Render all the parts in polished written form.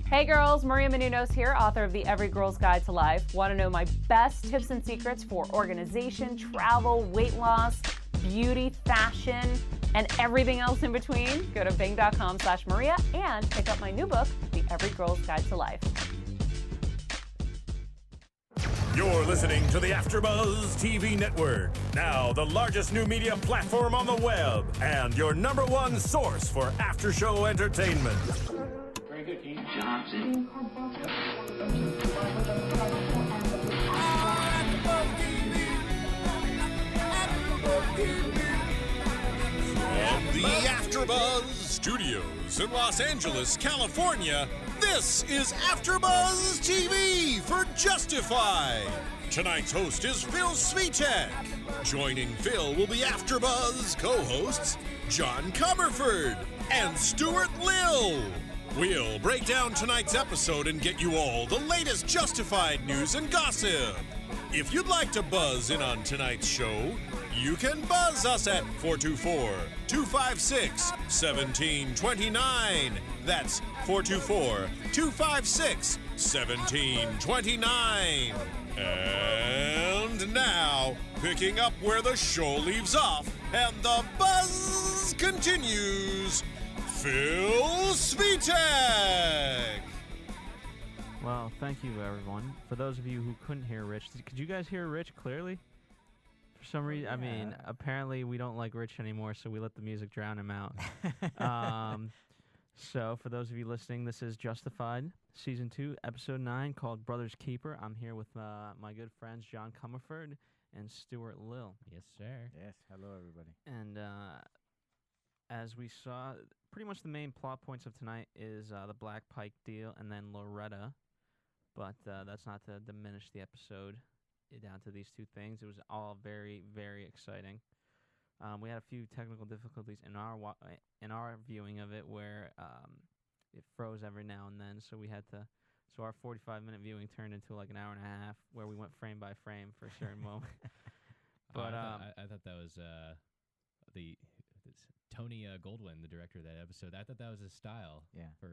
Hey girls, Maria Menounos here, author of the Every Girl's Guide to Life. Want to know my best tips and secrets for organization, travel, weight loss, beauty, fashion, and everything else in between? Go to bing.com/Maria and pick up my new book, The Every Girl's Guide to Life. You're listening to the AFTERBUZZ TV Network, now the largest new media platform on the web, and your #1 source for after-show entertainment. Very good, Keith Johnson. From the AFTERBUZZ Studios in Los Angeles, California, this is AFTERBUZZ TV for Justified. Tonight's host is Phil Svitek. Joining Phil will be AFTERBUZZ co-hosts John Comerford and Stewart Lill. We'll break down tonight's episode and get you all the latest Justified news and gossip. If you'd like to buzz in on tonight's show, you can buzz us at 424-256-1729. That's 424-256-1729. And now, picking up where the show leaves off and the buzz continues, Phil Svitek. Well, thank you, everyone. For those of you who couldn't hear Rich, could you guys hear Rich clearly? For some reason, I mean, apparently we don't like Rich anymore, so we let the music drown him out. So, for those of you listening, this is Justified, Season 2, Episode 9, called Brother's Keeper. I'm here with my good friends, John Comerford and Stewart Lill. Yes, sir. Yes, hello, everybody. And as we saw, pretty much the main plot points of tonight is the Black Pike deal and then Loretta. But that's not to diminish the episode down to these two things. It was all very, very exciting. We had a few technical difficulties in our viewing of it, where it froze every now and then. So we had to. So our 45-minute viewing turned into like an hour and a half, where we went frame by frame for a certain moment. But I thought that was Tony Goldwyn, the director of that episode. I thought that was his style. Yeah. For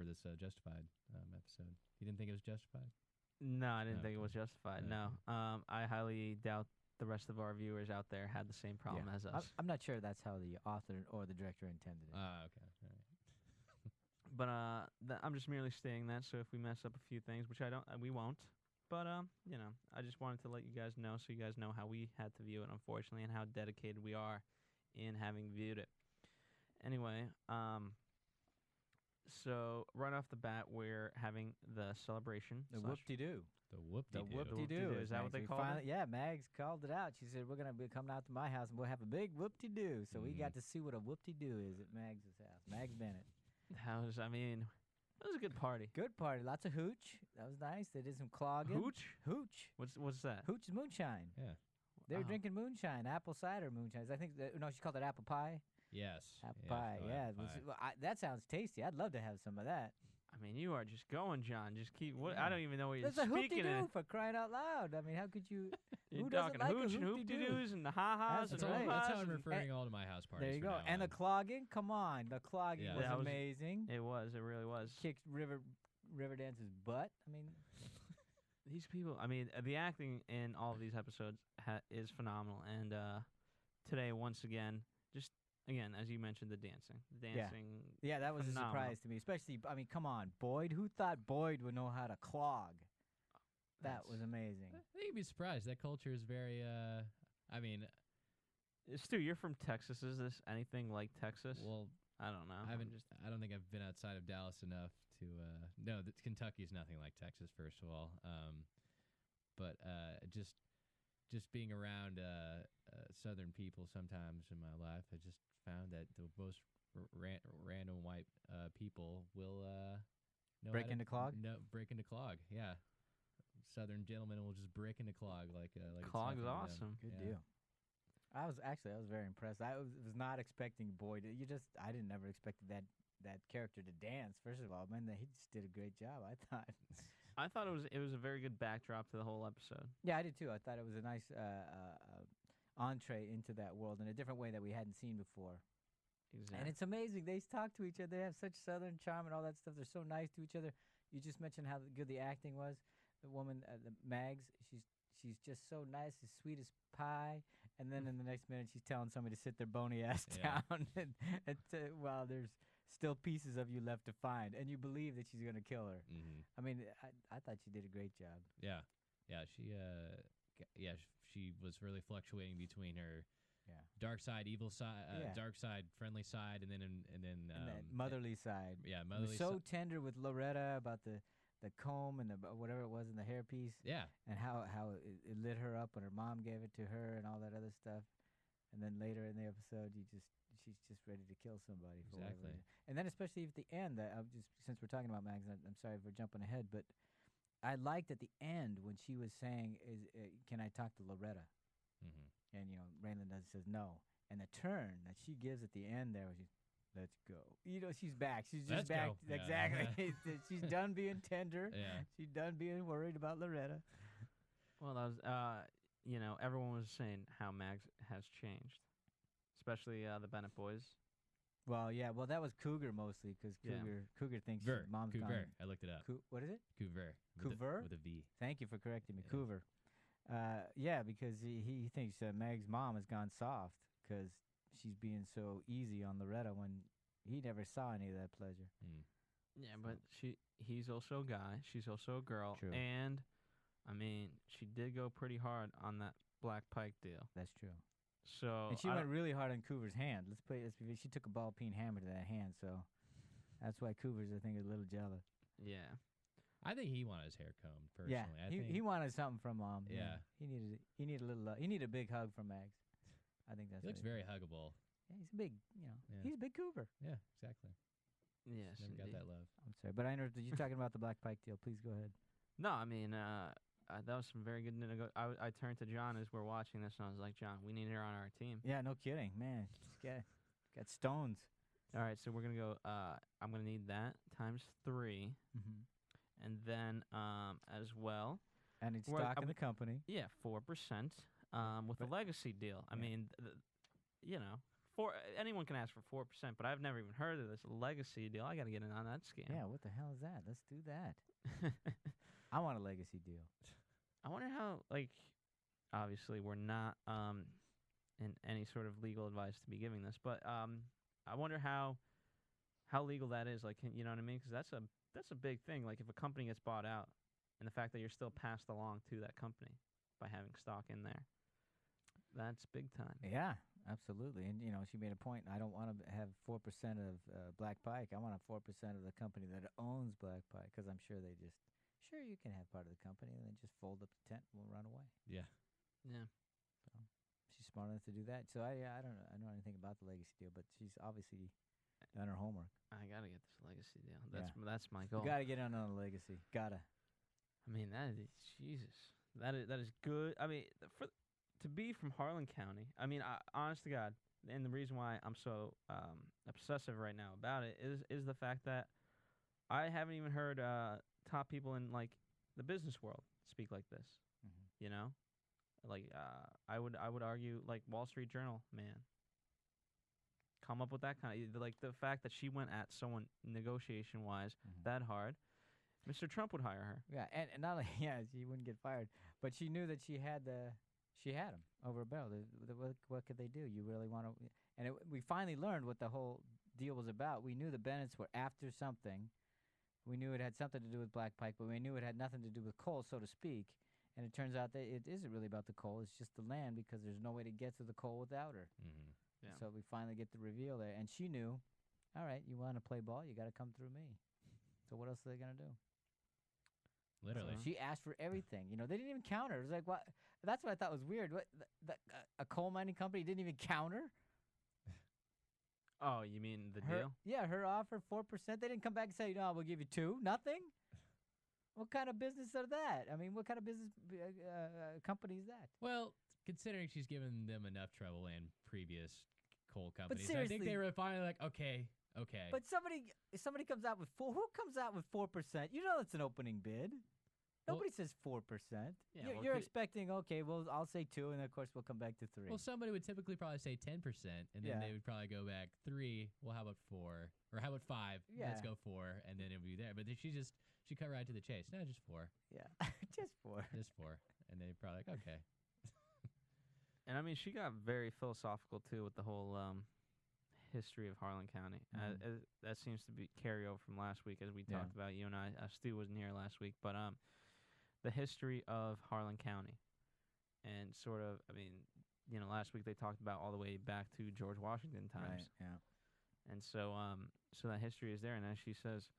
this Justified episode. You didn't think it was Justified? No, I didn't No, think it was okay. Justified. No, I highly doubt the rest of our viewers out there had the same problem as us. I'm not sure that's how the author or the director intended it. Okay. All right. But I'm just merely stating that. So if we mess up a few things, which we won't. But you know, I just wanted to let you guys know, so you guys know how we had to view it, unfortunately, and how dedicated we are in having viewed it. Anyway, so right off the bat, we're having the celebration. The whoop-de-doo. The whoop-de-doo. The whoop-de-doo. Is that what they called it? Yeah, Mags called it out. She said, we're going to be coming out to my house and we'll have a big whoop-de-doo. So we got to see what a whoop-de-doo is at Mags' house. Mags Bennett. That was a good party. Good party. Lots of hooch. That was nice. They did some clogging. Hooch? Hooch. What's that? Hooch is moonshine. Yeah. They were drinking moonshine, apple cider moonshine. I think, no, she called it apple pie. Yes. Apple pie, yeah. Apple pie. That sounds tasty. I'd love to have some of that. I mean, you are just going, John. Just keep. What? I don't even know what you're There's a speaking hoop-de-doo in. for crying out loud. I mean, how could you? You're who doesn't talking like hooch a and hoop-de-doo? hoop-de-doos and the ha-has That's and right. That's how oh-has I'm and- referring all to my house parties. There you from go. now And the on. clogging, come on. The clogging Yeah. was That was- amazing. It was. It really was. Kicked Riverdance's butt. I mean, These people. I mean, the acting in all of these episodes is phenomenal. And today, once again, as you mentioned, the dancing. yeah, that was Phenomenal. a surprise to me. Especially, I mean, come on, Boyd. Who thought Boyd would know how to clog? That was amazing. I think you'd be surprised. That culture is very. I mean, Stu, you're from Texas. Is this anything like Texas? well, I don't know. I don't think I've been outside of Dallas enough to. No, Kentucky is nothing like Texas. First of all, but just being around Southern people sometimes in my life, I just found that the most random white people will know Break how to- into clog? No, break into clog. Yeah, Southern gentlemen will just break into clog like it's Clog's nothing to them. awesome. Good Yeah. deal. I was very impressed. I was not expecting Boyd. I didn't never expected that character to dance. First of all, man, he just did a great job. I thought. I thought it was a very good backdrop to the whole episode. Yeah, I did too. I thought it was a nice entree into that world in a different way that we hadn't seen before. Exactly. And it's amazing. They talk to each other. They have such southern charm and all that stuff. They're so nice to each other. You just mentioned how good the acting was. The woman, the Mags, she's just so nice, as sweet as pie. And then in the next minute, she's telling somebody to sit their bony ass down while there's still pieces of you left to find. And you believe that she's going to kill her. Mm-hmm. I mean, I thought she did a great job. Yeah. She was really fluctuating between her dark side, evil side, dark side, friendly side, and then that motherly side. Yeah, It motherly was so side. tender with Loretta about the comb and the whatever it was in the hairpiece. Yeah. And how it lit her up when her mom gave it to her and all that other stuff. And then later in the episode, she's just ready to kill somebody for whatever Exactly. reason. And then especially at the end, since we're talking about Mags, I'm sorry for jumping ahead, but I liked at the end when she was saying, "Can I talk to Loretta?" Mm-hmm. And Raylan says no. And the turn that she gives at the end there, was let's go. She's back. She's just Let's back. go. Yeah. Exactly. She's done being tender. Yeah. She's done being worried about Loretta. Well, that was, everyone was saying how Mags has changed, especially the Bennett boys. Well, yeah. Well, that was Cougar mostly because Cougar thinks Ver. mom's Cougar. gone. I looked it up. What is it? Cougar. Cougar? With a V. Thank you for correcting me. Yeah. Cougar. Yeah, because he thinks Meg's mom has gone soft because she's being so easy on Loretta when he never saw any of that pleasure. Mm. Yeah, but he's also a guy. She's also a girl. True. And, I mean, she did go pretty hard on that Black Pike deal. That's true. So And she went really hard on Cougar's hand. She took a ball-peen hammer to that hand, so that's why Cougar's, I think, is a little jealous. Yeah. I think he wanted his hair combed personally. Yeah, I think he wanted something from mom. Yeah. He needed a little. He needed a big hug from Mags. I think that's. he looks what very huggable. Yeah, he's a big. Yeah. He's a big Cougar. Yeah, exactly. Yes, Never got indeed. that love. I'm sorry, but I interrupted you talking about the Black Pike deal. Please go ahead. No, I mean, that was some very good. I turned to John as we're watching this, and I was like, John, we need her on our team. Yeah, no kidding, man. She's got stones. All right, so we're gonna go. I'm gonna need that times 3, Mm-hmm. and then as well. And it's Well, stock in the company. Yeah, 4%. With the But- legacy deal. I yeah. mean, anyone can ask for 4%, but I've never even heard of this legacy deal. I got to get in on that scam. Yeah, what the hell is that? Let's do that. I want a legacy deal. I wonder how, obviously we're not in any sort of legal advice to be giving this, but I wonder how legal that is. You know what I mean? Because that's a big thing. Like if a company gets bought out, and the fact that you're still passed along to that company by having stock in there, that's big time. Yeah, absolutely. And she made a point. I don't want to have 4% of Black Pike. I want 4% of the company that owns Black Pike because I'm sure they just. Sure, you can have part of the company and then just fold up the tent and we'll run away. Yeah. Yeah. So she's smart enough to do that. So I don't know anything about the legacy deal, but she's obviously done her homework. I gotta get this legacy deal. That's my goal. You gotta get on the legacy. Gotta. I mean, that is Jesus. That is good. I mean, to be from Harlan County. I mean, honest to God, and the reason why I'm so obsessive right now about it is the fact that I haven't even heard top people in the business world speak like this. Mm-hmm. You know, I would argue Wall Street Journal man. Come up with that kind of the fact that she went at someone negotiation wise that hard. Mr. Trump would hire her. Yeah, and not only she wouldn't get fired, but she knew that she had him over a barrel. What could they do? You really want to? And we finally learned what the whole deal was about. We knew the Bennetts were after something. We knew it had something to do with Black Pike, but we knew it had nothing to do with coal, so to speak. And it turns out that it isn't really about the coal. It's just the land because there's no way to get to the coal without her. Mm-hmm. Yeah. So we finally get the reveal there. And she knew, all right, you want to play ball, you got to come through me. So what else are they going to do? Literally. She asked for everything. They didn't even count her. It was like, what? That's what I thought was weird. What? A coal mining company didn't even count her? Oh, you mean the deal? Yeah, her offer 4%. They didn't come back and say, no, we'll give you 2. Nothing? What kind of business are that? I mean, what kind of business company is that? Well, considering she's given them enough trouble and previous coal companies, I seriously- think they were finally like, okay. But somebody comes out with 4. Who comes out with 4%? You know it's an opening bid. Nobody says 4%. Yeah, You're, well, you're could- expecting, okay, well, I'll say 2, and of course we'll come back to 3. Well, somebody would typically probably say 10%, and then Yeah. they would probably go back 3. Well, how about 4? Or how about 5? Yeah. Let's go 4, and then it would be there. But then she cut right to the chase. No, just 4. Yeah, just 4. Just 4. And they're probably like, okay. And I mean, she got very philosophical too with the whole history of Harlan County. That seems to be carry over from last week, as we Yeah. talked about. You and I, Stu wasn't here last week, but the history of Harlan County, and sort of, I mean, last week they talked about all the way back to George Washington times, Right, yeah. and so that history is there. And as she says,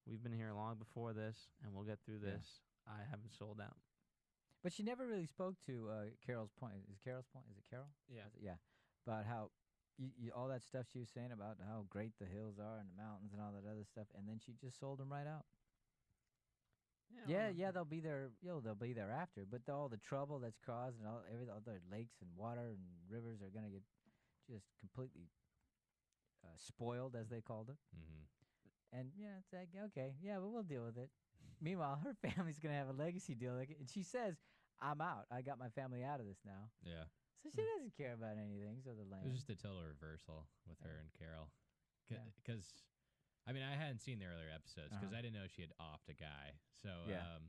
we've been here long before this, and we'll get through Yeah. this. I haven't sold out. But she never really spoke to Carol's point. Is Carol's point? Is it Carol? Yeah. Yeah. About how all that stuff she was saying about how great the hills are and the mountains and all that other stuff, and then she just sold them right out. Yeah, they'll be there. They'll be there after. But all the trouble that's caused and all the lakes and water and rivers are gonna get just completely spoiled, as they called it. Mm-hmm. And yeah, it's like, okay, yeah, but we'll deal with it. Meanwhile, her family's gonna have a legacy deal, and she says, "I'm out. I got my family out of this now." Yeah. So she doesn't care about anything. So the It land. was just a total reversal with her and Carol. Yeah. Because, I mean, I hadn't seen the earlier episodes because Uh-huh. I didn't know she had offed a guy. So Yeah.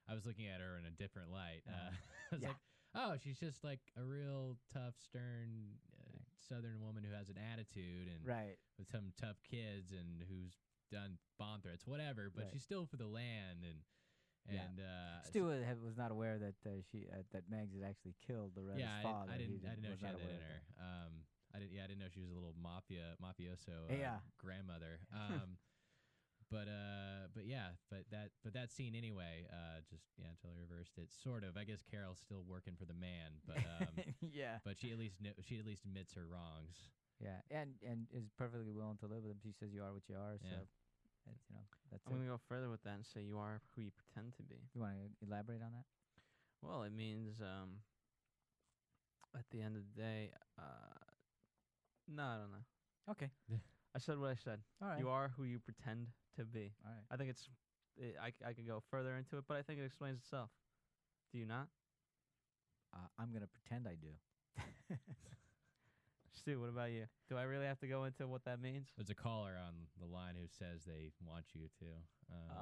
I was looking at her in a different light. Uh-huh. I was Yeah. like, oh, she's just like a real tough, stern Right. Southern woman who has an attitude and Right. with some tough kids and who's done bomb threats, whatever. But Right. she's still for the land Yeah. and Stewart was not aware that that Megs had actually killed Loretta's yeah, father. I He didn't know was she not had that aware in of her. I didn't know she was a little mafioso Yeah. grandmother. But that scene anyway, just totally reversed it. Sort of. I guess Carol's still working for the man, but yeah. but she at least admits her wrongs. Yeah, and is perfectly willing to live with him. She says, "You are what you are." So, Yeah. it's, that's I'm it. gonna go further with that and say you are who you pretend to be. You want to elaborate on that? Well, it means at the end of the day, no, I don't know. Okay. I said what I said. All right. You are who you pretend to be. All right. I think I could go further into it, but I think it explains itself. Do you not? I'm gonna pretend I do. Stu, what about you? Do I really have to go into what that means? There's a caller on the line who says they want you to.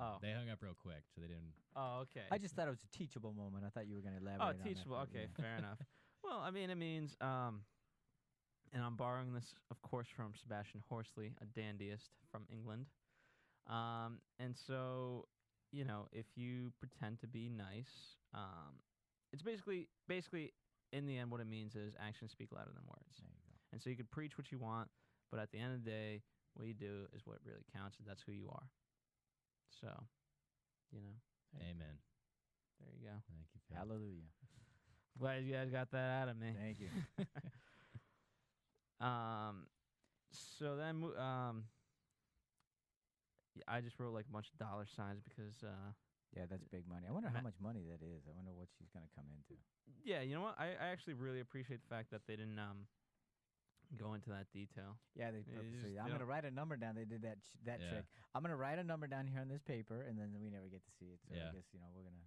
Oh. They hung up real quick, so they didn't. Oh, okay. I just thought it was a teachable moment. I thought you were gonna elaborate. Oh, on that, teachable. but Okay, yeah. fair enough. Well, I mean, it means, and I'm borrowing this, of course, from Sebastian Horsley, a dandyist from England. And so, if you pretend to be nice, it's basically, in the end, what it means is actions speak louder than words. There you go. And so you could preach what you want, but at the end of the day, what you do is what really counts, and that's who you are. So, Amen. there you go. Thank you, Phil. Hallelujah. Glad you guys got that out of me. Thank you. So then, I just wrote like a bunch of dollar signs because, Yeah, that's big money. I wonder how much money that is. I wonder what she's gonna come into. yeah, you know what? I actually really appreciate the fact that they didn't go into that detail. Yeah, they Yeah, you purposely. just I'm don't- gonna write a number down. They did that Yeah. trick. I'm gonna write a number down here on this paper, and then we never get to see it. So Yeah. I guess we're gonna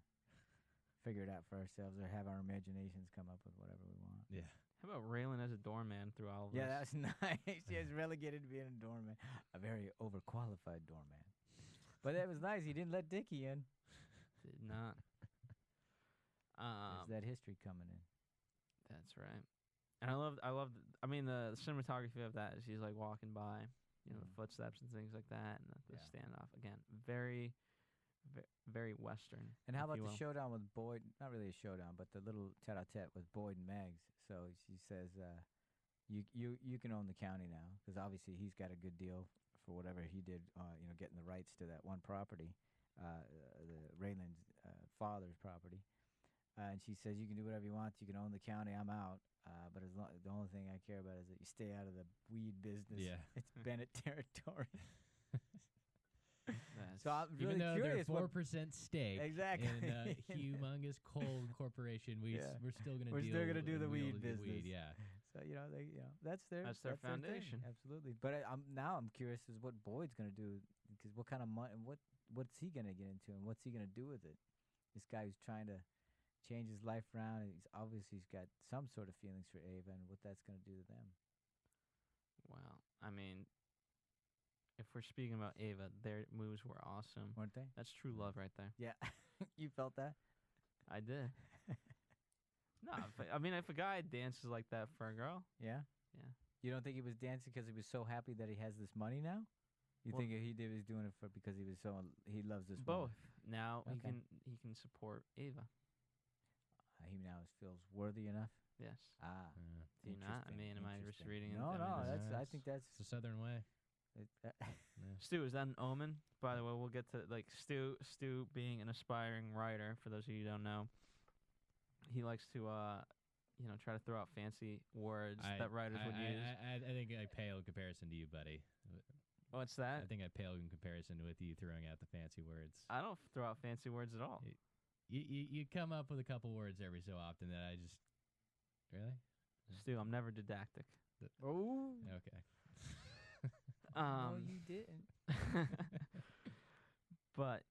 figure it out for ourselves, or have our imaginations come up with whatever we want. Yeah. How about Raylan as a doorman through all of Yeah, this? that was nice. She was relegated to being a doorman, a very overqualified doorman. But that was nice. He didn't let Dickie in. Did not. There's that history coming in. That's right. And I loved. I mean, the cinematography of that is he's like walking by, the footsteps and things like that, and the Yeah. standoff again, very, very Western. And how if about you the will. showdown with Boyd? Not really a showdown, but the little tete-a-tete with Boyd and Megs. So she says, "You can own the county now," because obviously he's got a good deal for whatever he did. Getting the rights to that one property, the Raylan's father's property. And she says, "You can do whatever you want. You can own the county. I'm out. But the only thing I care about is that you stay out of the weed business. Yeah. It's Bennett territory." That's- So I'm really Even though curious. they're what 4% stake Exactly. in a humongous coal corporation, Yeah. we're still gonna We're still gonna do the we'll weed do business. Yeah. So that's their That's their thing, foundation. absolutely. But I'm curious as what Boyd's gonna do, because what kind of money, what's he gonna get into, and what's he gonna do with it? this guy who's trying to change his life around, and he's got some sort of feelings for Ava, and what that's going to do to them. Well, I mean, if we're speaking about Ava, their moves were awesome. Weren't they? That's true love right there. Yeah. You felt that? I did. No, I mean, if a guy dances like that for a girl, Yeah. yeah. You don't think he was dancing because he was so happy that he has this money now? You Well- think he was doing it for because he loves this Both. woman? Now Okay. he can support Ava. He now feels worthy enough. Yes. Ah. Do you not? I interesting, mean, am I just interesting. reading it? No, I mean, no. this- I think that's. It's the Southern way. Stu, is that an omen? By the way, we'll get to like Stu being an aspiring writer. For those of you who don't know, he likes to try to throw out fancy words that writers would use. I think I pale in comparison to you, buddy. What's that? I think I pale in comparison with you throwing out the fancy words. I don't throw out fancy words at all. You come up with a couple words every so often that I just really. Stu, I'm never didactic. Oh. Okay. No, you didn't. But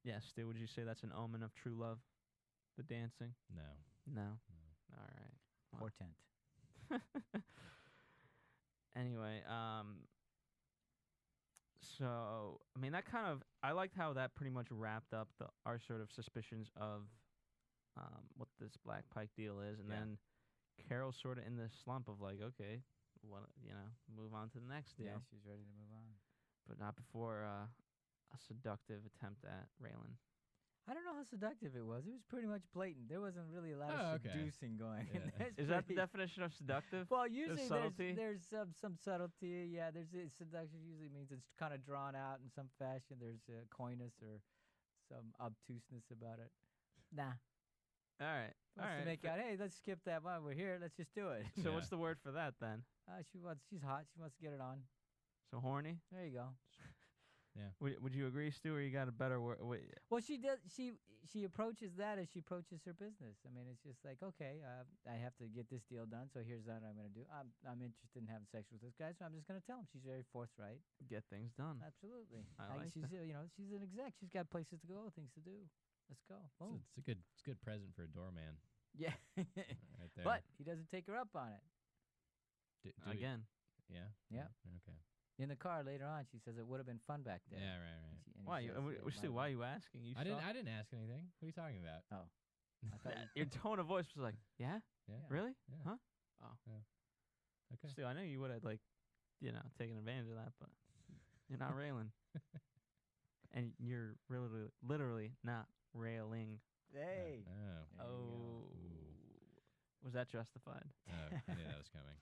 yeah, Stu, would you say that's an omen of true love? The dancing? No. No. All right. Well. Portent. Anyway, so I mean that kind of I liked how that pretty much wrapped up our sort of suspicions of what this Black Pike deal is, and then Carol's sort of in this slump of like, okay, move on to the next deal. Yeah, she's ready to move on. But not before a seductive attempt at Raylan. I don't know how seductive it was. It was pretty much blatant. There wasn't really a lot of okay. seducing going. Yeah. That's Is that the pretty- definition of seductive? Well, usually subtlety? there's some subtlety. Yeah, seduction usually means it's kind of drawn out in some fashion. There's coyness or some obtuseness about it. Nah. All right. All Wants right. to make out, hey, let's skip that one. We're here. Let's just do it. So Yeah. what's the word for that then? She's hot. She wants to get it on. So horny? There you go. Yeah. Would you agree, Stu, or you got a better word? Well, she does. She approaches that as she approaches her business. I mean, it's just like, okay, I have to get this deal done, so here's what I'm going to do. I'm interested in having sex with this guy, so I'm just going to tell him. She's very forthright. Get things done. Absolutely. I like she's she's an exec. She's got places to go, things to do. Let's go. Boom. It's a good present for a doorman. Yeah. Right there. But he doesn't take her up on it. Do we- Again. Yeah. Yeah. Okay. In the car later on, she says it would have been fun back there. Yeah. Right. And he Why? says, You, "Yeah, Stu, why are you asking? I didn't ask anything. What are you talking about? Oh. I thought you- Your tone of voice was like, yeah? Yeah. Really? Yeah. Huh? Oh. Okay. Stu, I know you would have, taken advantage of that, but you're not railing. And you're literally not railing. Hey. Oh. There you go. Oh. Was that justified? Oh, I knew that was coming.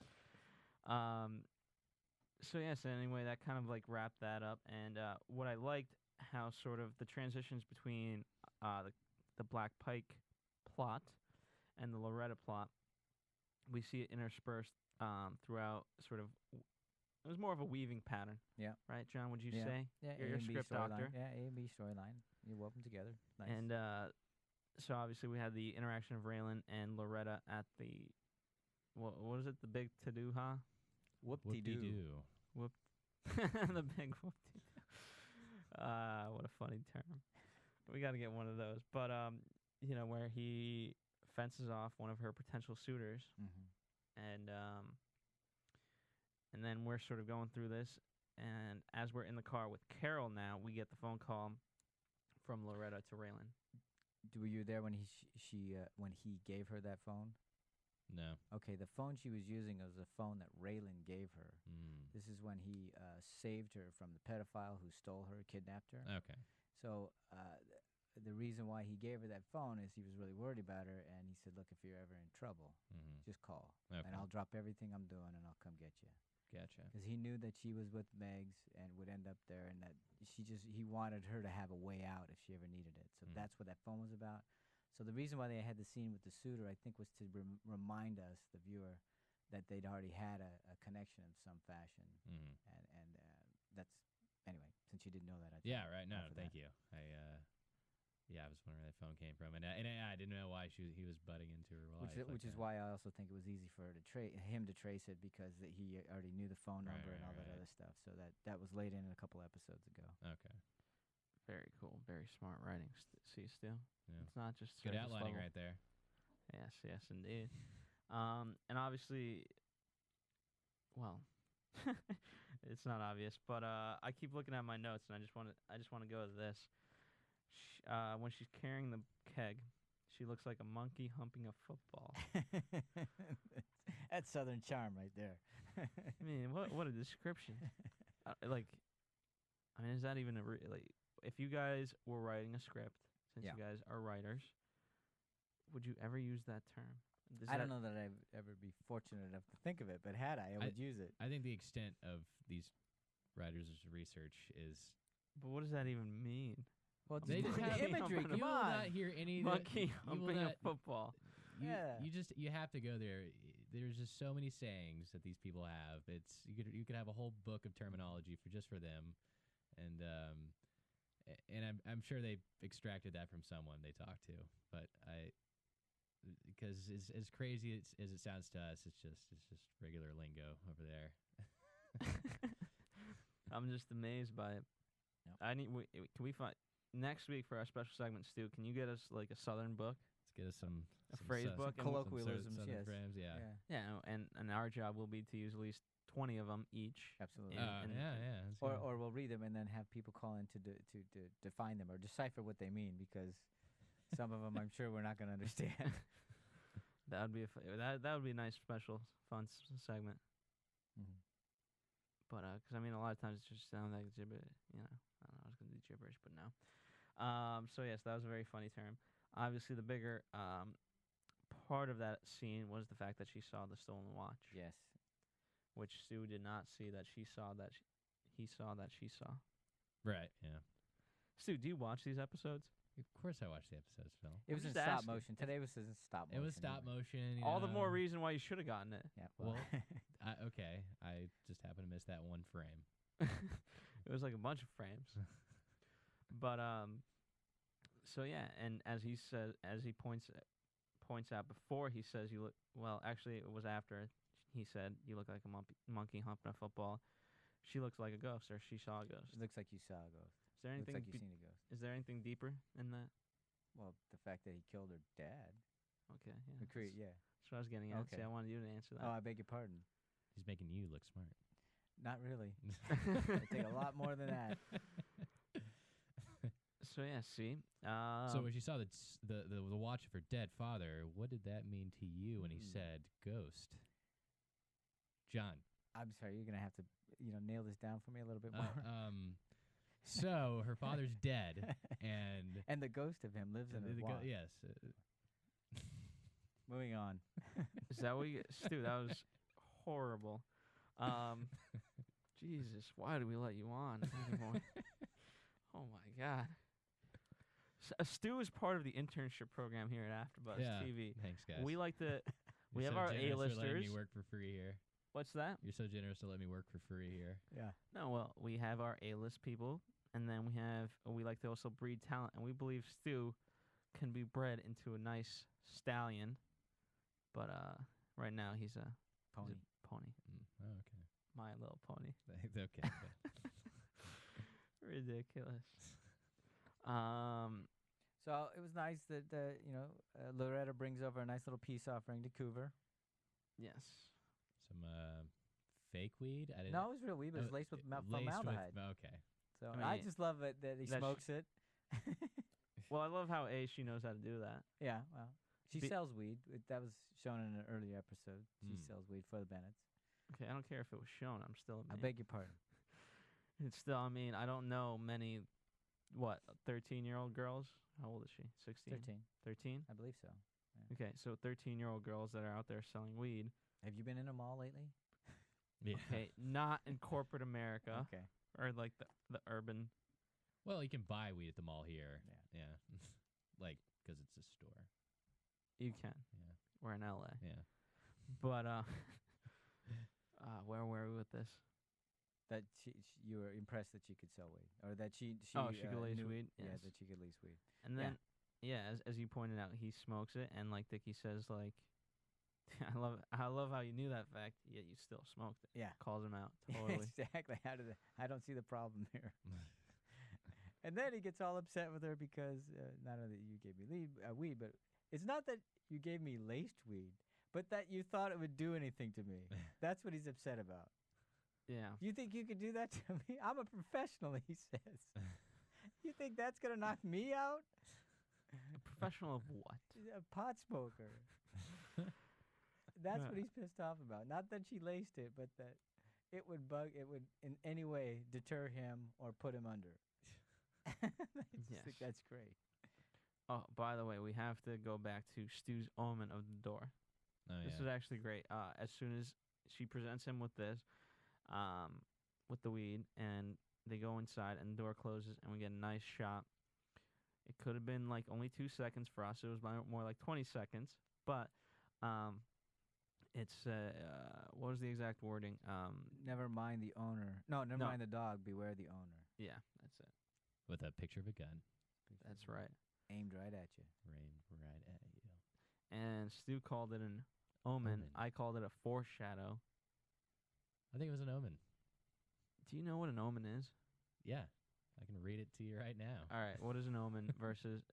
So yes, anyway, that kind of wrapped that up, and what I liked how sort of the transitions between the Black Pike plot and the Loretta plot, we see it interspersed throughout sort of. It was more of a weaving pattern. Yeah. Right, John? Would you Yeah. say? Yeah, You're a A&B script storyline. doctor. Yeah, A and B storyline. You wove them together. Nice. And so obviously we had the interaction of Raylan and Loretta at the what is it? The big to-do, huh? Whoop-de-doo. Whoop. The big whoop-de-doo. What a funny term. We got to get one of those. But where he fences off one of her potential suitors, Mm-hmm. and then we're sort of going through this, and as we're in the car with Carol now, we get the phone call from Loretta to Raylan. Were you there when when he gave her that phone? No. Okay, the phone she was using was a phone that Raylan gave her. Mm. This is when he saved her from the pedophile who stole her, kidnapped her. Okay. So the reason why he gave her that phone is he was really worried about her, and he said, "Look, if you're ever in trouble, just call, Okay. and I'll drop everything I'm doing, and I'll come get you." Gotcha. Because he knew that she was with Megs and would end up there, and that he wanted her to have a way out if she ever needed it. So that's what that phone was about. So the reason why they had the scene with the suitor, I think, was to remind us, the viewer, that they'd already had a connection in some fashion. Mm. And that's anyway. Since you didn't know that, I Yeah. Right. No. for Thank that. you. I was wondering where that phone came from, and I didn't know why he was butting into her life. Which is why I also think it was easy for her to him to trace it, because he already knew the phone Right, number and all right, that right. other stuff. So that was laid in a couple episodes ago. Okay. Very cool. Very smart writing. See, Stu? Yeah. It's not just Good surface outlining level. right there. Yes, indeed. And obviously, well, it's not obvious, but I keep looking at my notes, and I just want to go to this. When she's carrying the keg, she looks like a monkey humping a football. That's Southern charm right there. I mean, what a description. Is that even if you guys were writing a script, since Yeah. you guys are writers, would you ever use that term? I don't know that I'd ever be fortunate enough to think of it, but had I would use it. I think the extent of these writers' research is. But what does that even mean? Well, They just the have imagery. You Come will on. not hear any Monkey you will humping a not- football. Yeah. You have to go there. There's just so many sayings that these people have. It's you could have a whole book of terminology for them, and I'm sure they extracted that from someone they talked to. But because as crazy as it sounds to us, it's just regular lingo over there. I'm just amazed by it. Yep. Can we find next week for our special segment, Stu? Can you get us like a Southern book? Let's get us some phrase book and colloquialisms, Southern yes. frames, yeah. Yeah, and our job will be to use at least 20 of them each. Absolutely. And- Yeah. that's good. Or we'll read them and then have people call in to define them or decipher what they mean, because some of them I'm sure we're not going to understand. That would be that would be a nice special fun segment. Mhm. But because a lot of times it just sounds like gibberish. I don't know. I was gonna do gibberish, but no. So yes, that was a very funny term. Obviously, the bigger part of that scene was the fact that she saw the stolen watch. Yes. Which Stu did not see that she saw that he saw that she saw. Right, yeah. Stu, do you watch these episodes? Of course I watched the episodes, Phil. It was I'm in just stop asking. motion. Today was in stop motion. It was stop anyway. motion. All the more know. reason why you should have gotten it. Yeah. Well, okay. I just happened to miss that one frame. It was like a bunch of frames. But so yeah, and as he points out before, he says you look well. Actually, it was after he said you look like a monkey humping a football. She looks like a ghost, or she saw a ghost. It looks like you saw a ghost. Is there Looks anything? like you've seen a ghost. Is there anything deeper in that? Well, the fact that he killed her dad. Okay, yeah. Yeah. That's what I was getting at. Okay. See, I wanted you to answer that. Oh, I beg your pardon. He's making you look smart. Not really. I take a lot more than that. So yeah, see. So when she saw the watch of her dead father, what did that mean to you when he said ghost? John. I'm sorry. You're gonna have to, nail this down for me a little bit more. So her father's dead, and And the ghost of him lives in the watch. yes. Moving on. Is that what you Stu, that was horrible. Jesus, why do we let you on anymore? Oh my God. Stu is part of the internship program here at AfterBuzz TV. Thanks, guys. We like to. We You're have so our generous for letting A-listers. me work for free here. What's that? You're so generous to let me work for free here. Yeah. No, well, we have our A-list people, and then we like to also breed talent, and we believe Stu can be bred into a nice stallion. But right now he's a Pony. pony. Oh, okay. My Little Pony. Okay. Ridiculous. So it was nice that Loretta brings over a nice little peace offering to Coover. Yes. Some fake weed? I didn't. No, it was real weed. It was laced with formaldehyde. Okay. So I I mean, just love it that he that smokes it. Well, I love how she knows how to do that. Yeah, well, she Be- sells weed. That was shown in an earlier episode. She Mm. sells weed for the Bennetts. Okay, I don't care if it was shown. I'm still a I man. beg your pardon. It's still. I don't know many. 13-year-old girls? How old is she? 16. 13, 13. I believe so. Okay, so 13-year-old girls that are out there selling weed. Have you been in a mall lately? Yeah. Okay, not in corporate America Okay. or like the urban. Well, you can buy weed at the mall here. Yeah. Yeah. Like, because it's a store. You can. Yeah. We're in LA. Yeah. But where were we with this? That you were impressed that she could sell weed, or that she She could lace knew- weed. Yeah, Yes. that she could lease weed. And then as you pointed out, he smokes it, and like Dickie says, like, I love how you knew that fact, yet you still smoked it. Yeah. Calls him out totally. Exactly. I don't see the problem here. And then he gets all upset with her because not only that you gave me weed, but it's not that you gave me laced weed, but that you thought it would do anything to me. That's what he's upset about. Yeah. You think you could do that to me? I'm a professional, he says. You think that's going to knock me out? A professional of what? A pot smoker. That's what he's pissed off about. Not that she laced it, but that it would in any way deter him or put him under. I just think that's great. Oh, by the way, we have to go back to Stu's omen of the door. Oh, This is actually great. As soon as she presents him with this, with the weed, and they go inside, and the door closes, and we get a nice shot. It could have been like only 2 seconds for us. It was more like 20 seconds, but it's what was the exact wording? Never mind the owner. No, never mind the dog. Beware the owner. Yeah, that's it. With a picture of a gun. That's right. Aimed right at you. Aimed right at you. And Stu called it an omen. I called it a foreshadow. I think it was an omen. Do you know what an omen is? Yeah. I can read it to you right now. All right. What is an omen versus...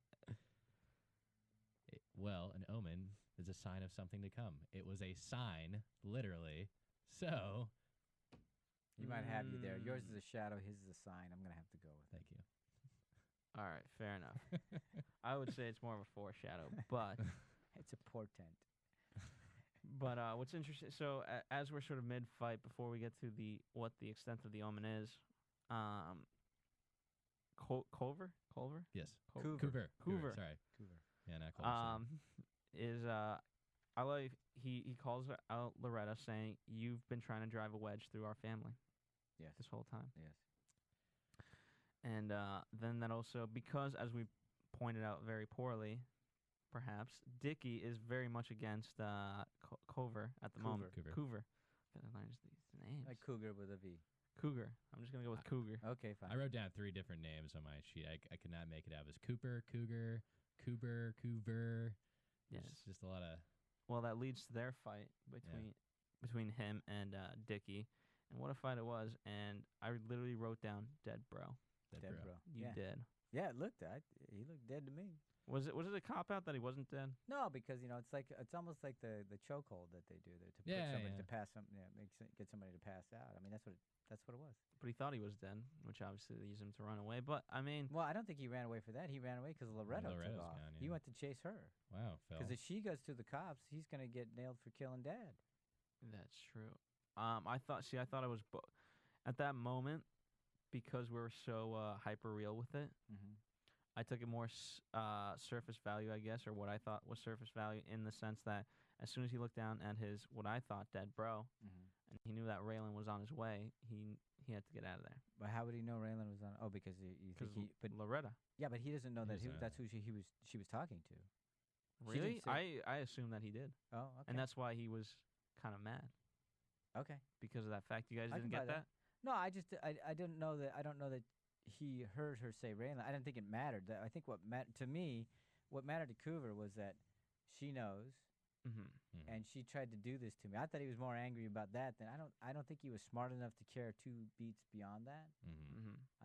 Well, an omen is a sign of something to come. It was a sign, literally. So... You might have you there. Yours is a shadow. His is a sign. I'm going to have to go with it. Thank you. All right. Fair enough. I would say it's more of a foreshadow, but... It's a portent. But what's interesting, so as we're sort of mid-fight, before we get to what the extent of the omen is, Culver? Yes. Cougar. Cougar. Sorry. Cougar. Yeah, not Culver. Is I like he calls out Loretta saying, "You've been trying to drive a wedge through our family." Yes. This whole time. Yes. And then that also, because as we pointed out very poorly, perhaps, Dickie is very much against Cover at the moment. Cougar. Gotta learn these names. Like cougar with a V. Cougar. I'm just going to go with Cougar. Okay, fine. I wrote down 3 different names on my sheet. I could not make it out. It was Cooper, Cougar, Cougar. Yes. It's just a lot of... Well, that leads to their fight between him and Dickie. And what a fight it was. And I literally wrote down, dead bro. Dead bro. You dead. Yeah, it looked. He looked dead to me. Was it a cop out that he wasn't dead? No, because it's almost like the chokehold that they do there to put somebody to pass get somebody to pass out. I mean, that's what it was. But he thought he was dead, which obviously leads him to run away. But I mean, well, I don't think he ran away for that. He ran away because Loretta took off. Gone, He went to chase her. Wow, Phil. Because if she goes to the cops, he's gonna get nailed for killing Dad. that's true. I thought it was at that moment, because we were so hyper real with it. Mm-hmm. I took it more surface value, I guess, or what I thought was surface value, in the sense that as soon as he looked down at his what I thought dead bro, and he knew that Raylan was on his way, he had to get out of there. But how would he know Raylan was on? Oh, because but Loretta. Yeah, but he doesn't know that that's who she was talking to. Really? I assumed that he did. Oh, okay. And that's why he was kind of mad. Okay. Because of that fact. You guys I didn't can get buy that? No, I didn't know that. I don't know that he heard her say Raylan. I didn't think it mattered. I think what mattered to Coover was that she knows, and she tried to do this to me. I thought he was more angry about that than I don't think he was smart enough to care 2 beats beyond that.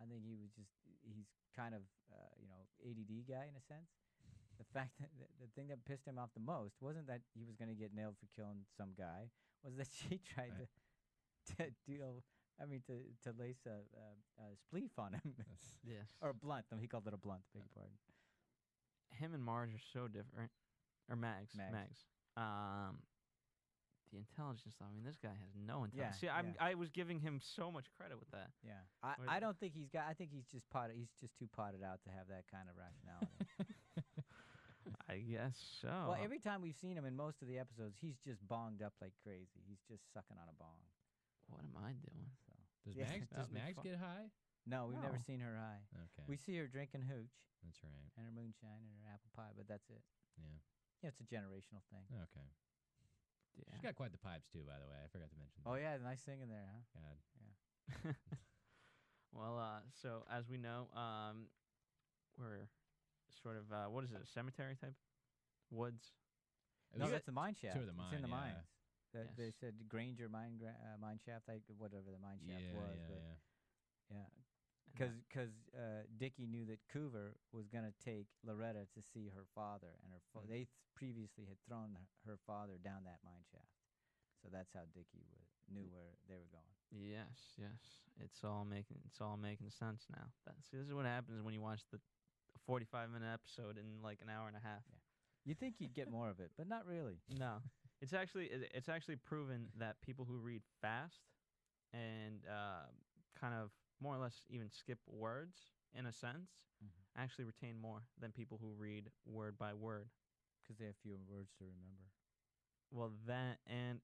I think he's kind of ADD guy in a sense. The fact that the thing that pissed him off the most wasn't that he was going to get nailed for killing some guy, was that she tried to lace a spleef on him. Yes. Or a blunt. No, he called it a blunt. Beg your pardon. Him and Marge are so different. Or Mags. The intelligence, though. I mean, this guy has no intelligence. Yeah, See, I was giving him so much credit with that. Yeah. I don't think he's got. I think he's just too potted out to have that kind of rationality. I guess so. Well, every time we've seen him in most of the episodes, he's just bonged up like crazy. He's just sucking on a bong. What am I doing? Does Mags get high? No, we've never No. seen her high. Okay. We see her drinking hooch. That's right. And her moonshine and her apple pie, but that's it. Yeah. Yeah, it's a generational thing. Okay. Yeah. She's got quite the pipes too, by the way. I forgot to mention that. Oh yeah, nice singing there, huh? God. Yeah. Well, so as we know, we're sort of what is it? A cemetery type? Woods. No, that's the mine shaft. Two of the It's in the mine, yeah. mines. They Yes. said Granger mine shaft, like whatever the mine shaft was. But yeah. because Dickie knew that Coover was gonna take Loretta to see her father, and they previously had thrown her father down that mine shaft, so that's how Dickie knew where they were going. Yes, it's all making sense now. See, this is what happens when you watch the 45-minute episode in like an hour and a half. Yeah. You think you'd get more of it, but not really. No, it's actually proven that people who read fast and kind of more or less even skip words in a sentence actually retain more than people who read word by word. Because they have fewer words to remember. Well, that and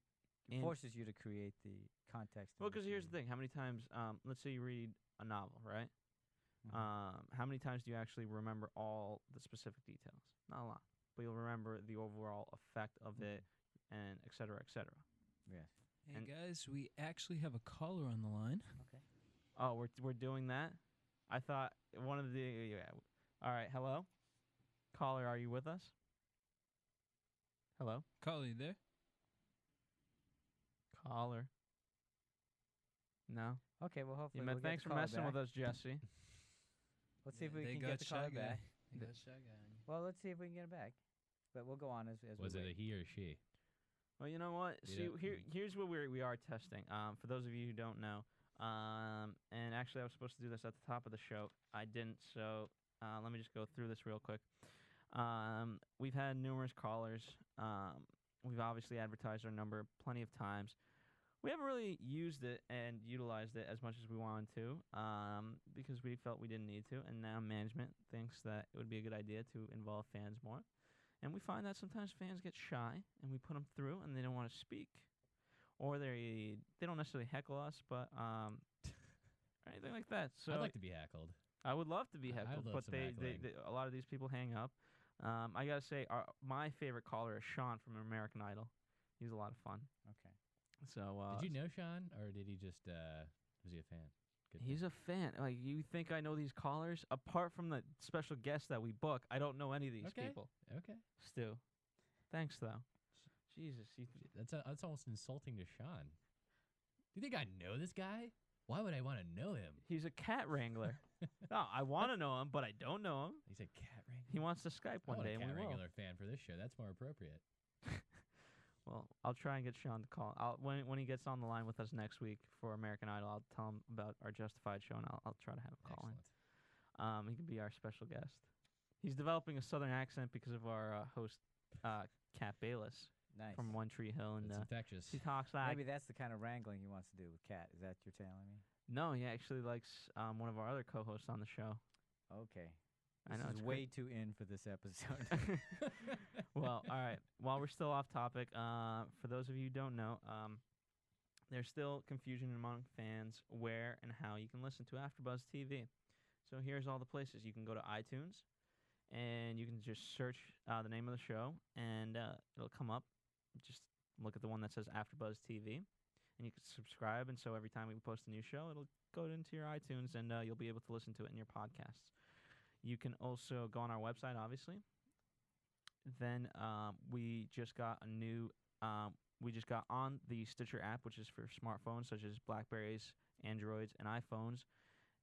it forces you to create the context. Well, because here's the thing: how many times, let's say you read a novel, right? How many times do you actually remember all the specific details? Not a lot, but you'll remember the overall effect of it, and et cetera, et cetera. Yes. Hey guys, we actually have a caller on the line. Okay. Oh, we're doing that? I thought one of the All right, hello? Caller, are you with us? Hello? Caller, you there? Caller. No? Okay, well, hopefully Thanks for messing with us, Jesse. Let's see if we can get the caller back. They got Shy Guy on you. Well, let's see if we can get him back. But we'll go on as Was we it wait. a he or she? Well, you know what? You See, don't- here's what we are testing. For those of you who don't know, and actually I was supposed to do this at the top of the show. I didn't, so let me just go through this real quick. We've had numerous callers. We've obviously advertised our number plenty of times. We haven't really used it and utilized it as much as we wanted to because we felt we didn't need to, and now management thinks that it would be a good idea to involve fans more. And we find that sometimes fans get shy, and we put them through, and they don't want to speak. Or they don't necessarily heckle us, but anything like that. So I'd like to be heckled. I would love to be I would heckled, love but some they, heckling. a lot of these people hang up. I gotta say, my favorite caller is Sean from American Idol. He's a lot of fun. Okay. So Did you know Sean, or did he just was he a fan? Good he's a fan. Like, you think I know these callers? Apart from the special guests that we book, I don't know any of these people. Okay. Stu, thanks though. Jesus, That's almost insulting to Sean. Do you think I know this guy? Why would I want to know him? he's a cat wrangler. No, I want to know him, but I don't know him. He's a cat wrangler. He wants to Skype I one want day, a and cat we will. wrangler fan for this show. That's more appropriate. Well, I'll try and get Sean to call. When he gets on the line with us next week for American Idol, I'll tell him about our Justified show, and I'll try to have him call Excellent. in. He can be our special guest. He's developing a southern accent because of our host, Kat Bayless Nice. from One Tree Hill, and It's infectious. he talks like. Maybe that's the kind of wrangling he wants to do with Kat. Is that you're telling me? No, he actually likes one of our other co-hosts on the show. Okay. I know, This it's is way too in for this episode. Well, all right. While we're still off topic, for those of you who don't know, there's still confusion among fans where and how you can listen to AfterBuzz TV. So here's all the places. You can go to iTunes, and you can just search the name of the show, and it'll come up. Just look at the one that says AfterBuzz TV, and you can subscribe. And so every time we post a new show, it'll go into your iTunes, and you'll be able to listen to it in your podcasts. You can also go on our website, obviously. Then we just got on the Stitcher app, which is for smartphones such as Blackberries, Androids, and iPhones.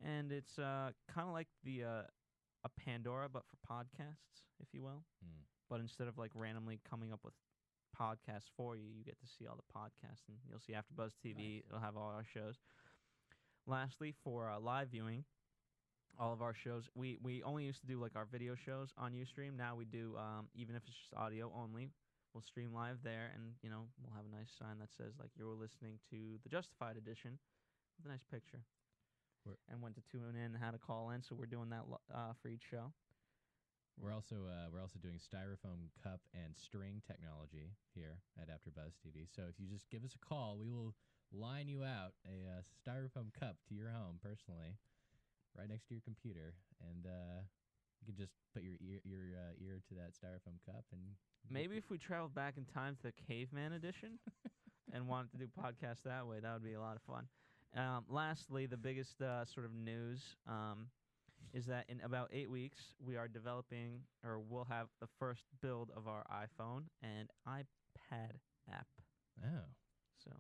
And it's kind of like a Pandora, but for podcasts, if you will. But instead of like randomly coming up with podcasts for you, you get to see all the podcasts, and you'll see AfterBuzz TV. Nice. It'll have all our shows. Lastly, for live viewing, all of our shows, we only used to do like our video shows on Ustream. Now we do, even if it's just audio only, we'll stream live there, and we'll have a nice sign that says like you're listening to the Justified edition with a nice picture, and when to tune in, how to call in. So we're doing that for each show. We're also doing styrofoam cup and string technology here at AfterBuzz TV. So if you just give us a call, we will line you out a styrofoam cup to your home personally, right next to your computer, and you can just put your ear to that styrofoam cup, and Maybe if we traveled back in time to the caveman edition and wanted to do podcasts that way, that would be a lot of fun. Lastly, the biggest sort of news is that in about 8 weeks, we are developing, or we'll have the first build of our iPhone and iPad app. Oh. So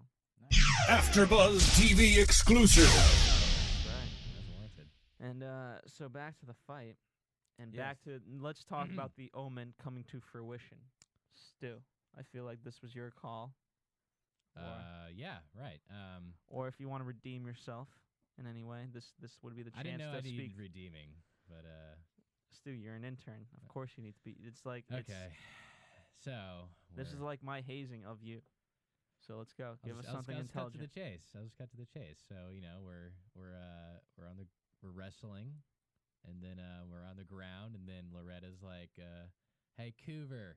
AfterBuzz TV exclusive. that's right. That's warranted. And so back to the fight, and Yes. back to let's talk about the omen coming to fruition. Stu, I feel like this was your call. Yeah, right. Or if you want to redeem yourself in any way, this would be the chance I didn't know to I speak. needed redeeming, but Stu, you're an intern. Of course you need to be. It's like okay. So this is we're- like my hazing of you. So let's go. Give us I'll something just cut to intelligent. the chase. I'll just cut to the chase. So we're wrestling, and then we're on the ground, and then Loretta's like, "Hey, Coover,"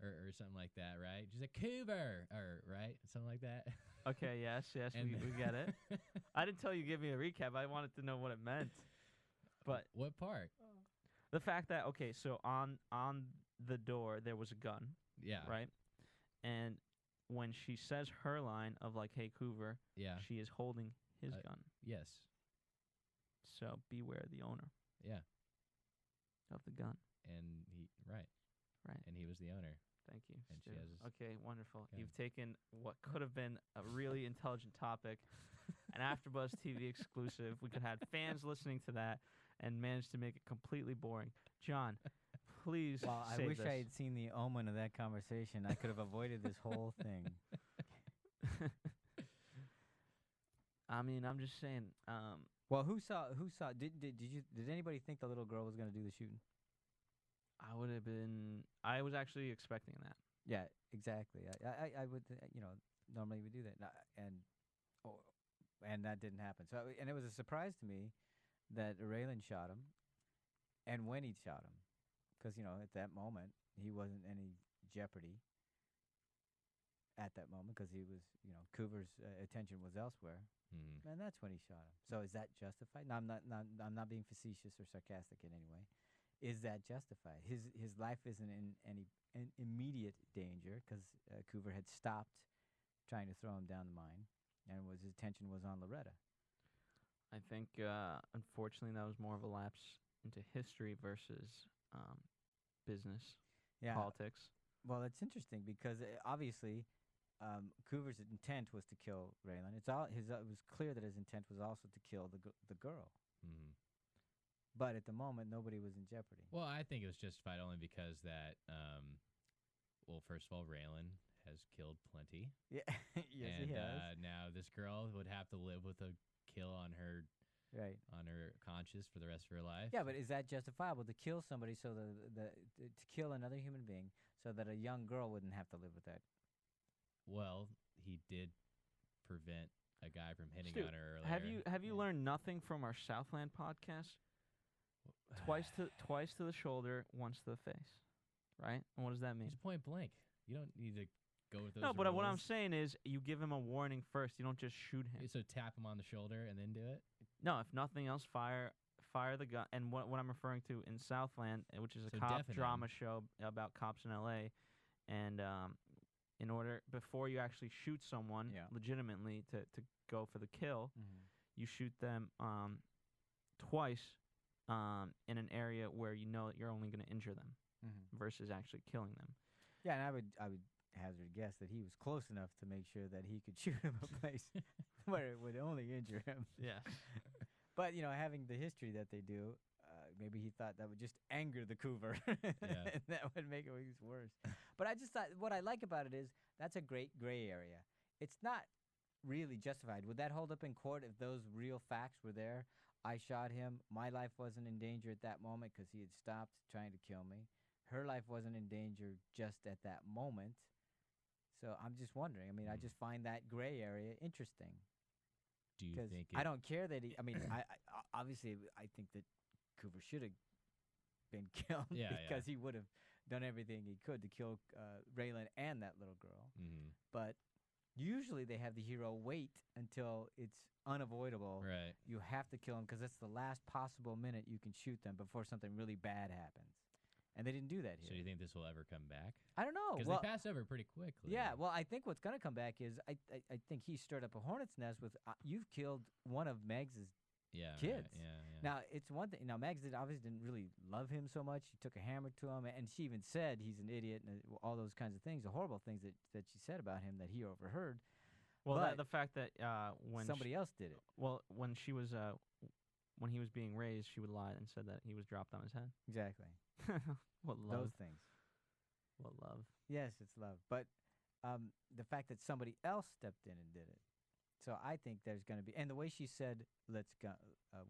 or something like that, right? She's like, "Coover," or right, something like that. Okay. Yes. And we get it. I didn't tell you. Give me a recap. I wanted to know what it meant. But what part? the fact that so on the door there was a gun, Yeah. right? And when she says her line of like, "Hey, Coover," Yeah. she is holding his gun. Yes. So beware the owner Yeah. of the gun. And he right. Right. And he was the owner. Thank you. And she Stu. has his Okay, wonderful. gun. You've taken what could have been a really intelligent topic, an AfterBuzz TV exclusive. We could have had fans listening to that and managed to make it completely boring. John, please Well, I save wish this. I had seen the omen of that conversation. I could have avoided this whole thing. I mean, I'm just saying. Well, who saw? Did anybody think the little girl was going to do the shooting? I was actually expecting that. Yeah, exactly. I would, normally we do that, and that didn't happen. So, and it was a surprise to me that Raylan shot him, and when he shot him, because at that moment he wasn't any jeopardy. At that moment, because he was, Coover's attention was elsewhere, and that's when he shot him. So is that justified? No, I'm not being facetious or sarcastic in any way. Is that justified? His life isn't in any immediate danger because Coover had stopped trying to throw him down the mine, and his attention was on Loretta. I think, unfortunately, that was more of a lapse into history versus business, politics. Well, it's interesting because obviously Coover's intent was to kill Raylan. It was clear that his intent was also to kill the girl. Mm-hmm. But at the moment, nobody was in jeopardy. Well, I think it was justified only because that, first of all, Raylan has killed plenty. Yeah, yes, and, he has. now this girl would have to live with a kill on her conscience for the rest of her life. Yeah, but is that justifiable to kill somebody to kill another human being so that a young girl wouldn't have to live with that? Well, he did prevent a guy from hitting Stu, on her earlier. Have you learned nothing from our Southland podcast? Twice to the shoulder, once to the face, right? And what does that mean? It's point blank. You don't need to go with those. No, but what I'm rules. saying is, you give him a warning first. You don't just shoot him. So tap him on the shoulder and then do it. No, if nothing else, fire the gun. And what I'm referring to in Southland, which is a So cop deafen drama him. show about cops in L.A. And in order before you actually shoot someone legitimately to go for the kill, you shoot them twice. In an area where you know that you're only going to injure them versus actually killing them. Yeah, and I would hazard a guess that he was close enough to make sure that he could shoot him a place where it would only injure him. Yeah. But, having the history that they do, maybe he thought that would just anger the Coover. And that would make it worse. But I just thought what I like about it is that's a great gray area. It's not really justified. Would that hold up in court if those real facts were there? I shot him. My life wasn't in danger at that moment because he had stopped trying to kill me. Her life wasn't in danger just at that moment. So I'm just wondering. I mean, I just find that gray area interesting. Do you think? I don't care that he. I mean, I obviously I think that Coover should have been killed because he would have done everything he could to kill Raylan and that little girl. But usually they have the hero wait until it's unavoidable. Right. You have to kill him because that's the last possible minute you can shoot them before something really bad happens. And they didn't do that here. So do you think this will ever come back? I don't know. Because they passed over pretty quickly. Yeah, well, I think what's going to come back is I think he stirred up a hornet's nest with you've killed one of Megs's kids. Right. Yeah. Now, it's one thing. Now, Megs obviously didn't really love him so much. She took a hammer to him, and she even said he's an idiot and all those kinds of things, the horrible things that she said about him that he overheard. Well, But the fact that when somebody else did it. Well, when she was when he was being raised, she would lie and said that he was dropped on his head. Exactly. What love? Those things. What love? Yes, it's love. But the fact that somebody else stepped in and did it. So I think there's going to be, and the way she said, "Let's go,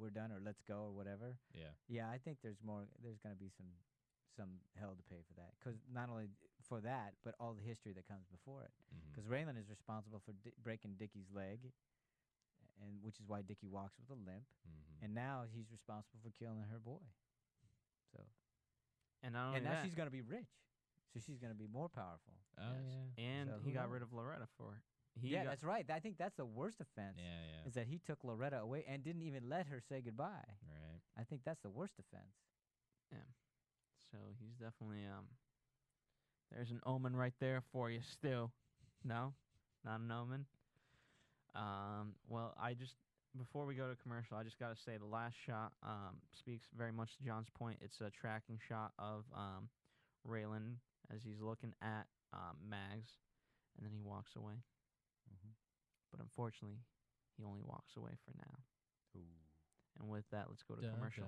we're done," or "Let's go," or whatever. Yeah. Yeah, I think there's more. There's going to be some hell to pay for that, because not only for that, but all the history that comes before it. Because Raylan is responsible for breaking Dickie's leg, and which is why Dickie walks with a limp. And now he's responsible for killing her boy. So. And not only and now that, she's going to be rich, so she's going to be more powerful. Oh yeah. and So he who got knows? rid of Loretta for it. Yeah, that's right. I think that's the worst offense. Yeah. Is that he took Loretta away and didn't even let her say goodbye. Right. I think that's the worst offense. Yeah. So he's definitely there's an omen right there for you still. No? Not an omen? Well, before we go to commercial, I just got to say the last shot speaks very much to John's point. It's a tracking shot of Raylan as he's looking at Mags, and then he walks away. But unfortunately, he only walks away for now. And with that, let's go to commercial.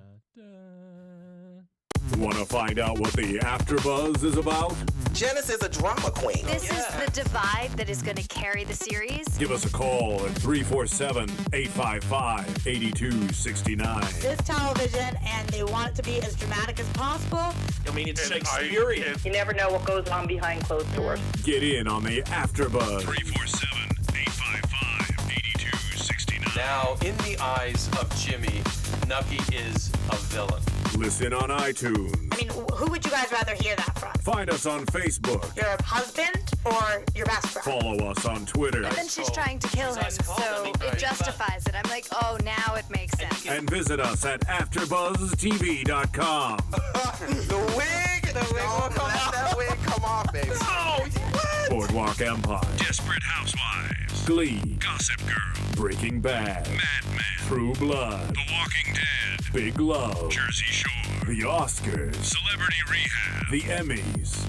Want to find out what the AfterBuzz is about? Janice is a drama queen. This is the divide that is going to carry the series. Give us a call at 347-855-8269. This television, and they want it to be as dramatic as possible. I mean, it's Shakespearean. You never know what goes on behind closed doors. Get in on the AfterBuzz. 347-855-8269. Now, in the eyes of Jimmy, Nucky is a villain. Listen on iTunes. I mean, who would you guys rather hear that from? Find us on Facebook. Your husband or your best friend? Follow us on Twitter. And then she's trying to kill him, so it justifies it. I'm like, oh, now it makes sense. And visit us at AfterBuzzTV.com. The wig will come off. That wig come off, baby. Oh, what? Boardwalk Empire. Desperate Housewives. Glee. Gossip Girl. Breaking Bad. Mad Men. True Blood. The Walking Dead. Big Love. Jersey Shore. The Oscars. Celebrity Rehab. The Emmys.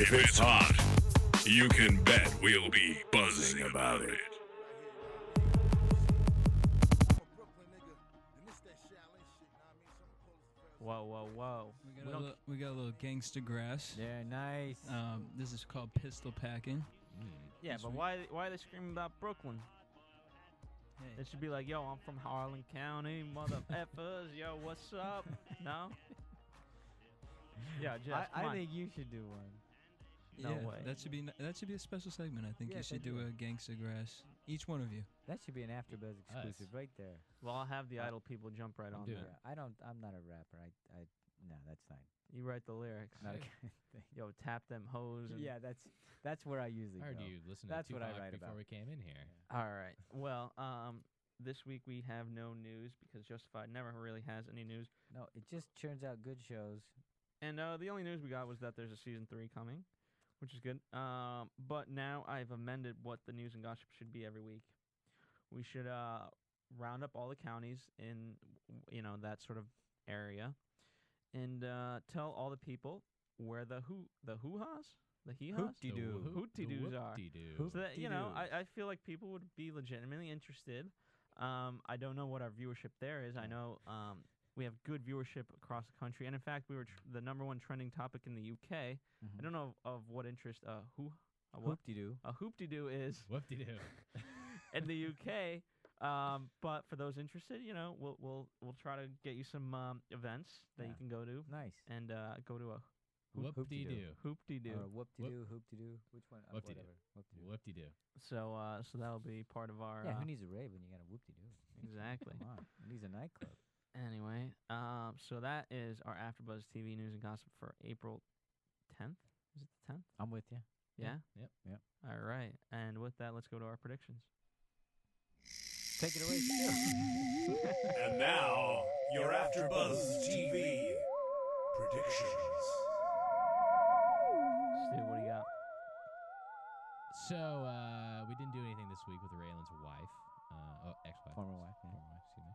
If it's hot, you can bet we'll be buzzing about it. Whoa. We got a little gangsta grass. Yeah, nice. This is called pistol packing. Yeah, but why are they screaming about Brooklyn? Hey. It should be like, yo, I'm from Harlan County, mother effers. Yo, what's up? No? Yeah, Jess, come I on. think you should do one. No Yeah, way. That should be a special segment. I think you Yes, should I do do. a gangsta grass. Each one of you. That should be an AfterBuzz exclusive right there. Well, I'll have the idle people jump right on doing that. it. I'm not a rapper. No, that's fine. You write the lyrics. Not a kind of thing. Yo, tap them hoes. And Yeah, that's where I usually I heard go. you listen That's to what I Tupac write before about. we came in here. All right. Well, this week we have no news because Justified never really has any news. No, it just churns out good shows. And the only news we got was that there's a season 3 coming, which is good. But now I've amended what the news and gossip should be every week. We should round up all the counties in that sort of area, and tell all the people where the hoo-has, the hee-haws, Hoop-de-doo. hoop-de-doos are. Hoop-de-doo. So that Hoop-de-doos. I feel like people would be legitimately interested. I don't know what our viewership there is. I know we have good viewership across the country, and in fact, we were the #1 trending topic in the UK. I don't know of what interest Hoop-de-doo. a hoop-de-doo is Whoop-de-doo. in the UK. But for those interested, we'll try to get you some events that you Yeah. can go to Nice. and go to a Whoop-de-doo. hoop-de-doo. Or whoop-de-doo, hoop-de-doo. Which one? Whoop-de-doo. Whatever. Whoop-de-doo. Whoop-de-doo. So that'll be part of our Yeah, who needs a rave when you got a whoop-de-doo? exactly. Come on. Who needs a nightclub? Anyway, so that is our AfterBuzz TV news and gossip for April 10th. Is it the 10th? I'm with you. Yeah. Yep. All right. And with that, let's go to our predictions. Take it away, Stu. And now, your AfterBuzz TV predictions. Stu, what do you got? So, we didn't do anything this week with Raylan's wife. Ex-wife. Former wife, yeah. Former wife, excuse me.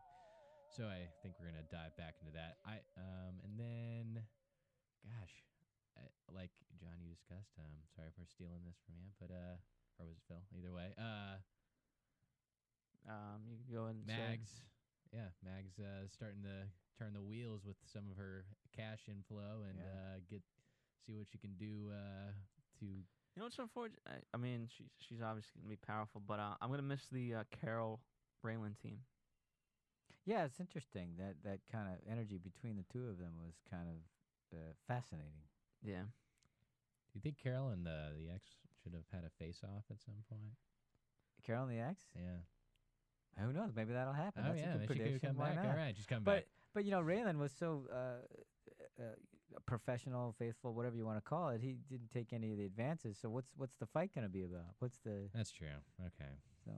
So I think we're going to dive back into that. And then, gosh, like John, you discussed, sorry for stealing this from you, but, or was it Phil? Either way. You can go ahead and Mags Mag's starting to turn the wheels with some of her cash inflow and see what she can do to. You know what's unfortunate? I mean, she's obviously gonna be powerful, but I'm gonna miss the Carol Raylan team. Yeah, it's interesting that kind of energy between the two of them was kind of fascinating. Yeah. Do you think Carol and the ex should have had a face-off at some point? Carol and the ex? Yeah. Who knows? Maybe that'll happen. Oh, That's yeah, a good she could prediction. come Why back. not? All right, she's coming back. But Raylan was so professional, faithful, whatever you want to call it. He didn't take any of the advances. So what's the fight going to be about? That's true. Okay. So.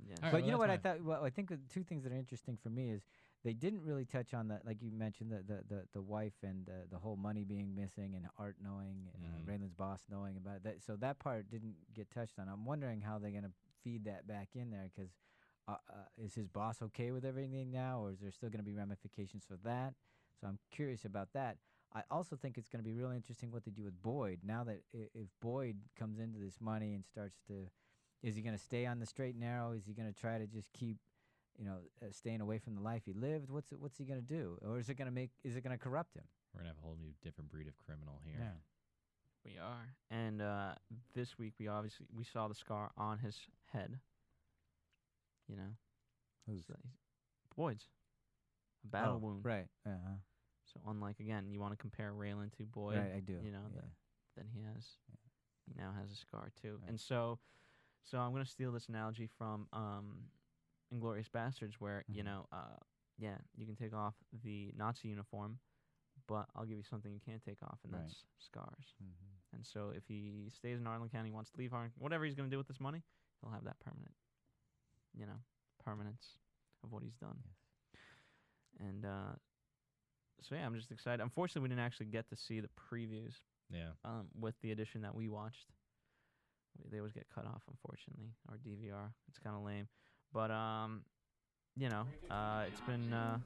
Yeah. But you know what I thought? Well, I think the two things that are interesting for me is they didn't really touch on that, like you mentioned, the wife and the whole money being missing and Art knowing, Raylan's boss knowing about that. So that part didn't get touched on. I'm wondering how they're going to feed that back in there, because is his boss okay with everything now, or is there still going to be ramifications for that? So I'm curious about that. I also think it's going to be really interesting what they do with Boyd. Now that if Boyd comes into this money and starts to, is he going to stay on the straight and narrow? Is he going to try to just keep, staying away from the life he lived? What's he going to do? Or is it going to corrupt him? We're going to have a whole new different breed of criminal here. Yeah. We are. And this week we saw the scar on his head. Who's? Boyd's. A battle wound. Right. Uh-huh. So unlike, again, you want to compare Raylan to Boyd. Right, I do. Then he now has a scar too. Right. And so I'm going to steal this analogy from Inglourious Bastards, where you can take off the Nazi uniform, but I'll give you something you can't take off, and that's scars. And so if he stays in Arlen County, wants to leave Arlen, whatever he's going to do with this money, he'll have that permanence of what he's done. Yes. And I'm just excited. Unfortunately, we didn't actually get to see the previews. Yeah. With the edition that we watched, they always get cut off, unfortunately, or DVR. It's kind of lame, but it's been a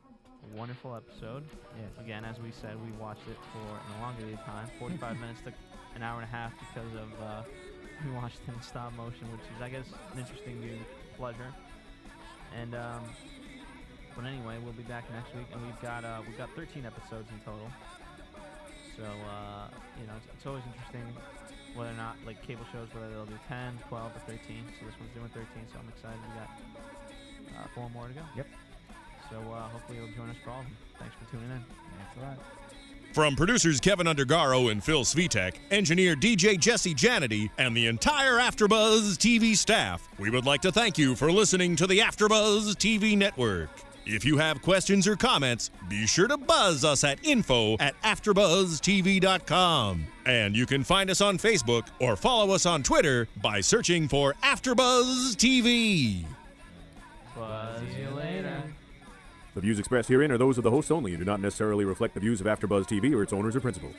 wonderful episode. Yes. Again, as we said, we watched it for an elongated time. 45 minutes took an hour and a half because of we watched it in stop motion, which is, I guess, an interesting viewing pleasure. And but anyway, we'll be back next week, and we've got 13 episodes in total. So it's always interesting whether or not, like cable shows, whether they'll do 10, 12, or 13. So this one's doing 13, so I'm excited. We got 4 more to go. Yep. So hopefully you'll join us for all of them. Thanks for tuning in. Thanks a lot. From producers Kevin Undergaro and Phil Svitek, engineer DJ Jesse Janity, and the entire AfterBuzz TV staff, we would like to thank you for listening to the AfterBuzz TV network. If you have questions or comments, be sure to buzz us at info@AfterBuzzTV.com. And you can find us on Facebook or follow us on Twitter by searching for AfterBuzz TV. Buzz you later. The views expressed herein are those of the hosts only and do not necessarily reflect the views of AfterBuzz TV or its owners or principals.